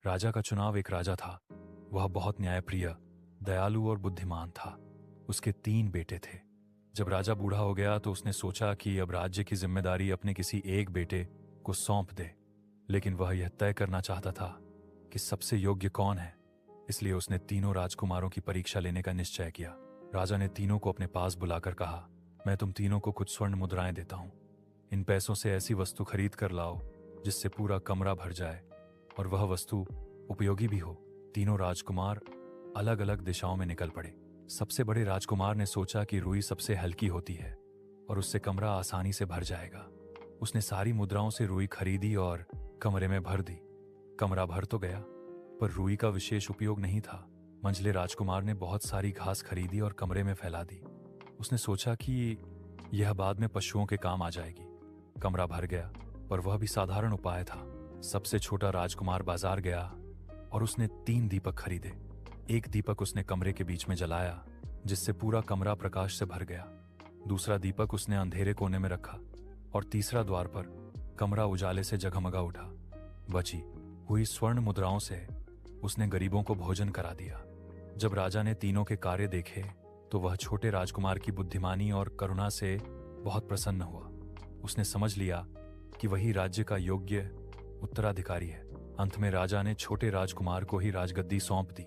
राजा का चुनाव एक राजा था। वह बहुत न्यायप्रिय, दयालु और बुद्धिमान था। उसके 3 बेटे थे। जब राजा बूढ़ा हो गया तो उसने सोचा कि अब राज्य की जिम्मेदारी अपने किसी एक बेटे को सौंप दे। लेकिन वह यह तय करना चाहता था कि सबसे योग्य कौन है। इसलिए उसने तीनों राजकुमारों की परीक्षा लेने का निश्चय किया। राजा ने तीनों को अपने पास बुलाकर कहा, मैं तुम तीनों को कुछ स्वर्ण मुद्राएं देता हूं। इन पैसों से ऐसी वस्तु खरीद कर लाओ जिससे पूरा कमरा भर जाए और वह वस्तु उपयोगी भी हो। तीनों राजकुमार अलग अलग दिशाओं में निकल पड़े। सबसे बड़े राजकुमार ने सोचा कि रुई सबसे हल्की होती है और उससे कमरा आसानी से भर जाएगा। उसने सारी मुद्राओं से रुई खरीदी और कमरे में भर दी। कमरा भर तो गया, पर रुई का विशेष उपयोग नहीं था। मंझले राजकुमार ने बहुत सारी घास खरीदी और कमरे में फैला दी। उसने सोचा कि यह बाद में पशुओं के काम आ जाएगी। कमरा भर गया, पर वह भी साधारण उपाय था। सबसे छोटा राजकुमार बाजार गया और उसने 3 दीपक खरीदे। एक दीपक उसने कमरे के बीच में जलाया, जिससे पूरा कमरा प्रकाश से भर गया। दूसरा दीपक उसने अंधेरे कोने में रखा और तीसरा द्वार पर। कमरा उजाले से जगमगा उठा। बची हुई स्वर्ण मुद्राओं से उसने गरीबों को भोजन करा दिया। जब राजा ने तीनों के कार्य देखे तो वह छोटे राजकुमार की बुद्धिमानी और करुणा से बहुत प्रसन्न हुआ। उसने समझ लिया कि वही राज्य का योग्य उत्तराधिकारी है। अंत में राजा ने छोटे राजकुमार को ही राजगद्दी सौंप दी।